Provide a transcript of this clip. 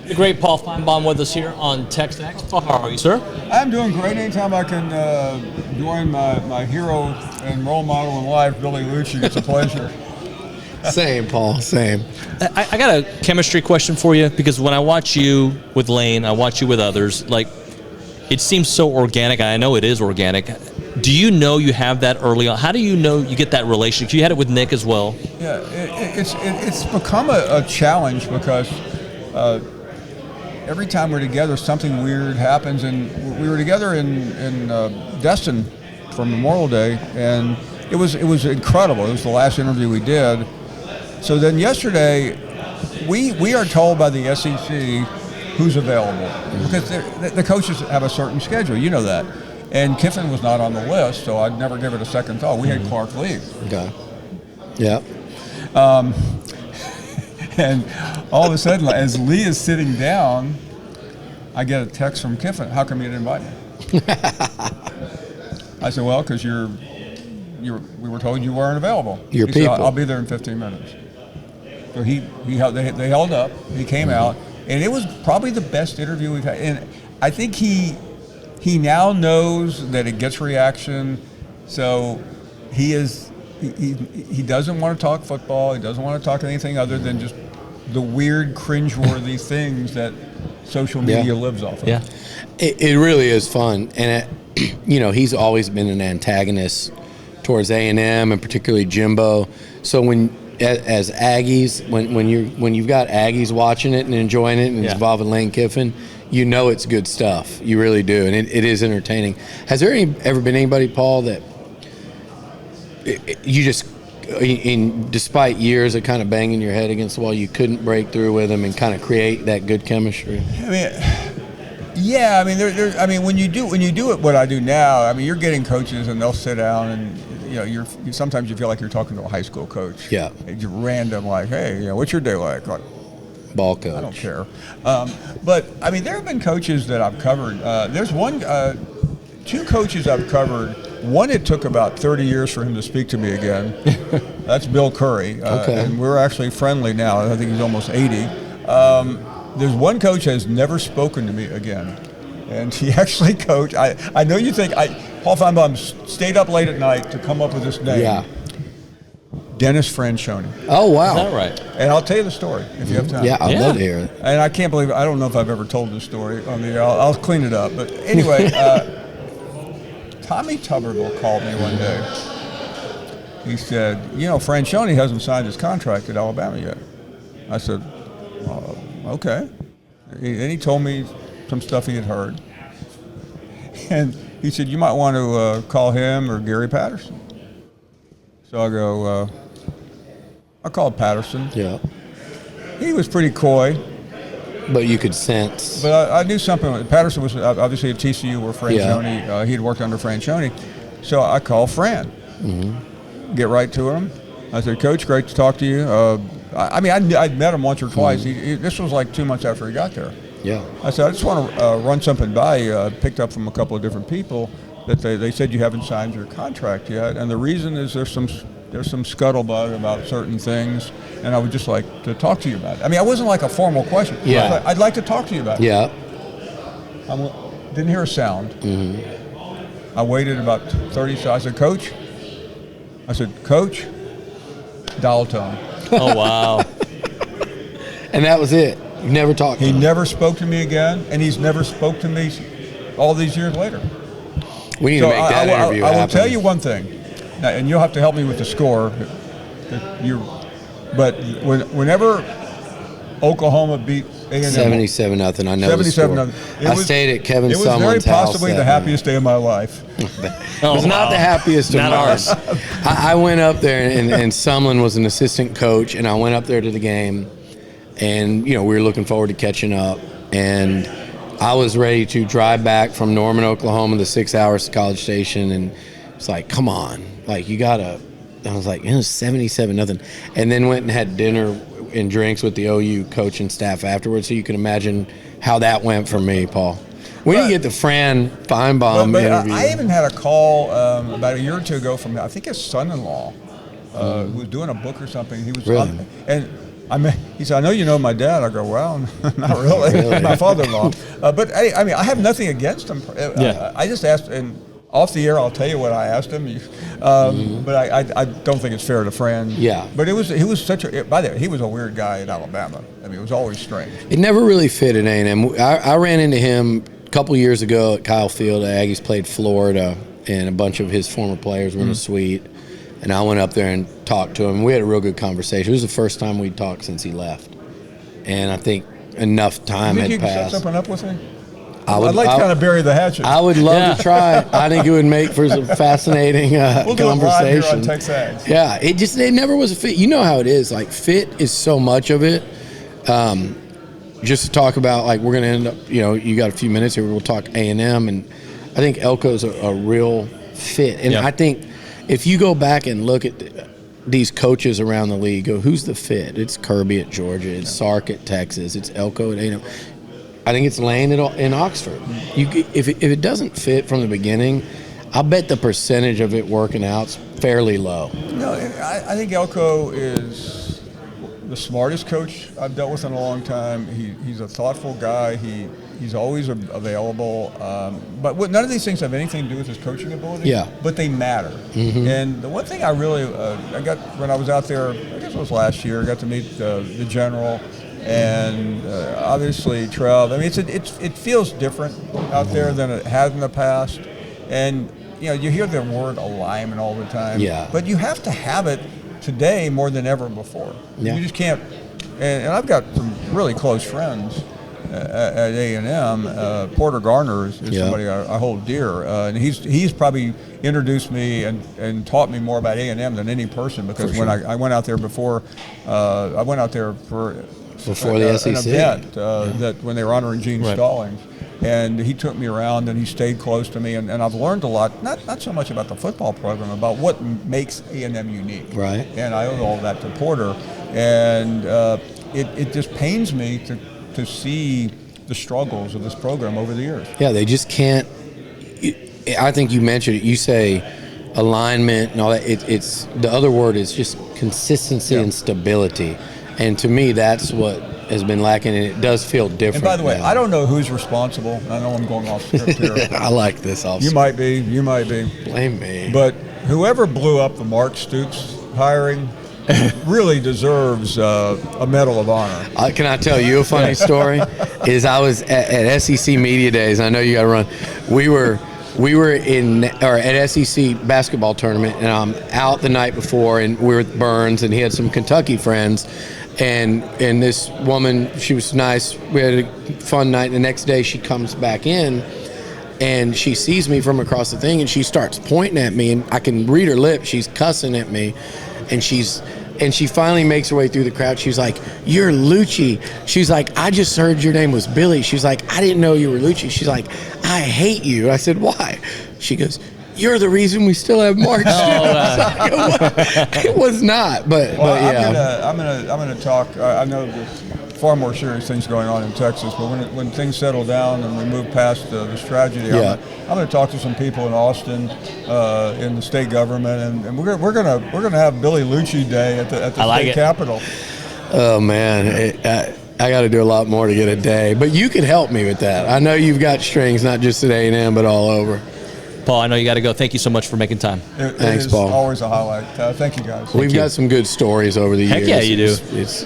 The great Paul Finebaum with us here on TexAgs. Paul, how are you, sir? I'm doing great. Anytime I can join my hero and role model in life, Billy Liucci, it's a pleasure. Same, Paul, same. I got a chemistry question for you, because when I watch you with Lane, I watch you with others, like, it seems so organic. I know it is organic. Do you know you have that early on? How do you know you get that relationship? You had it with Nick as well. Yeah, it's become a challenge because every time we're together, something weird happens. And we were together in Destin for Memorial Day, and it was incredible. It was the last interview we did. So then yesterday, we are told by the SEC who's available, because the coaches have a certain schedule. You know that. And Kiffin was not on the list, so I'd never give it a second thought. We had Clark leave. Okay. Yeah. And all of a sudden, as Lee is sitting down, I get a text from Kiffin. How come you didn't invite me? I said, well, because we were told you weren't available. Your He people. said, I'll be there in 15 minutes. So they held up. He came out, and it was probably the best interview we've had. And I think he now knows that it gets reaction, so he doesn't want to talk football. He doesn't want to talk anything other than just the weird, cringeworthy things that social media lives off of. Yeah, it really is fun, and he's always been an antagonist towards A&M and particularly Jimbo. So as Aggies, when you've got Aggies watching it and enjoying it, and it's involving Lane Kiffin, you know it's good stuff. You really do, and it is entertaining. Has there ever been anybody, Paul, that you just, despite years of kind of banging your head against the wall, you couldn't break through with them and kind of create that good chemistry? I mean, yeah. I mean, when you do it, what I do now, I mean, you're getting coaches and they'll sit down and sometimes you feel like you're talking to a high school coach. Yeah. It's random, like, hey, what's your day like? Ball coach. I don't care. But I mean, there have been coaches that I've covered. There's two coaches I've covered. One, it took about 30 years for him to speak to me again. That's Bill Curry. Okay. And we're actually friendly now. I think he's almost 80. There's one coach that has never spoken to me again. And he actually coached. I know you think Paul Finebaum stayed up late at night to come up with this name. Yeah. Dennis Franchione. Oh, wow. Is that right? And I'll tell you the story if you have time. Yeah, I'd love to hear it. And I can't believe, I don't know if I've ever told this story on the air. I'll clean it up. But anyway, Tommy Tuberville called me one day. He said, Franchione hasn't signed his contract at Alabama yet. I said, okay. And he told me some stuff he had heard. And he said, you might want to call him or Gary Patterson. So I go, I called Patterson. Yeah. He was pretty coy. But you could sense. But I knew something. Patterson was obviously at TCU where Franchione, he had worked under Franchione. So I called Fran. Mm-hmm. Get right to him. I said, Coach, great to talk to you. I'd met him once or twice. This was like 2 months after he got there. Yeah. I said, I just want to run something by you. I picked up from a couple of different people that they said you haven't signed your contract yet. And the reason is there's some scuttlebutt about certain things, and I would just like to talk to you about it. I mean, it wasn't like a formal question. Yeah. I'd like to talk to you about it. Yeah. Didn't hear a sound. Mm-hmm. I waited about 30 seconds. I said, Coach, dial tone. Oh, wow. And that was it. You never talked to him. He never spoke to me again, and he's never spoke to me all these years later. We need to make that interview happen. I will tell you one thing, now, and you'll have to help me with the score. But whenever Oklahoma beat A&M, 77-0. I know the score. 77-0. I stayed at Kevin Sumlin's house. It was very possibly the happiest day of my life. It was not the happiest of Not mine. ours. I went up there, and Sumlin was an assistant coach, and I went up there to the game, and we were looking forward to catching up, and I was ready to drive back from Norman, Oklahoma, the 6 hours to College Station, and it's like, come on, like you gotta. I was like, it was 77-0, and then went and had dinner and drinks with the OU coaching staff afterwards. So you can imagine how that went for me, Paul. We didn't get the Fran Finebaum interview. I even had a call about a year or two ago from, I think, his son-in-law who was doing a book or something. He was really? and he said, I know you know my dad. I go, well, not really. My father-in-law. But I mean, I have nothing against him. I just asked, and off the air, I'll tell you what I asked him. But I don't think it's fair to Fran. Yeah. But he was such a, by the way, he was a weird guy at Alabama. I mean, it was always strange. It never really fit at A&M. I ran into him a couple years ago at Kyle Field. Aggies played Florida, and a bunch of his former players were in a suite. And I went up there and talked to him. We had a real good conversation. It was the first time we'd talked since he left. And I think enough time had You can passed. set something up with me? I'd like to kind of bury the hatchet. I would love to try it. I think it would make for some fascinating we'll do conversation. it live here on TexAgs. Yeah, it never was a fit. You know how it is. Like, fit is so much of it. Just to talk about, like, we're going to end up, you got a few minutes here. We'll talk A&M, and I think Elko's a real fit. And I think if you go back and look at these coaches around the league, who's the fit? It's Kirby at Georgia. It's Sark at Texas. It's Elko at A&M. I think it's Lane in Oxford. If it doesn't fit from the beginning, I bet the percentage of it working out's fairly low. No, I think Elko is the smartest coach I've dealt with in a long time. He's a thoughtful guy. He's always available. But none of these things have anything to do with his coaching ability. Yeah. But they matter. Mm-hmm. And the one thing I really I got when I was out there, I guess it was last year, I got to meet the general. And obviously, Trev. I mean, it feels different out there than it has in the past. And you hear the word alignment all the time. Yeah. But you have to have it today more than ever before. Yeah. You just can't. And I've got some really close friends at A&M. Porter Garner is somebody I hold dear, and he's probably introduced me and taught me more about A&M than any person, because when I went out there before, I went out there for. Before the SEC. An event that when they were honoring Gene Stallings, and he took me around and he stayed close to me, and I've learned a lot, not so much about the football program, about what makes A&M unique. Right. And I owe all that to Porter, and it just pains me to see the struggles of this program over the years. Yeah, they just can't. I think you mentioned it. You say alignment and all that. It's the other word is just consistency and stability. And to me, that's what has been lacking, and it does feel different. And by the way, now. I don't know who's responsible. I know I'm going off script here. I like this off script. You might be. Blame me. But whoever blew up the Mark Stoops hiring really deserves a Medal of Honor. Can I tell you a funny story? Is I was at SEC Media Days. I know you got to run. We were at SEC basketball tournament, and I'm out the night before, and we were with Burns, and he had some Kentucky friends, and this woman, she was nice. We had a fun night. The next day, she comes back in, and she sees me from across the thing, and she starts pointing at me, and I can read her lips. She's cussing at me, and she finally makes her way through the crowd. She's like, "You're Liucci." She's like, "I just heard your name was Billy." She's like, "I didn't know you were Liucci." She's like, "I hate you." I said, "Why?" She goes, "You're the reason we still have Mark." It was not, but yeah. I'm gonna talk. I know there's far more serious things going on in Texas, but when things settle down and we move past this tragedy, I'm going to talk to some people in Austin, in the state government, and we're gonna have Billy Liucci Day at the state capitol. Oh man, I got to do a lot more to get a day, but you can help me with that. I know you've got strings, not just at A&M, but all over. Paul, I know you got to go. Thank you so much for making time. Thanks, Paul. Always a highlight. Thank you, guys. We've got some good stories over the years. Heck yeah, you do. It's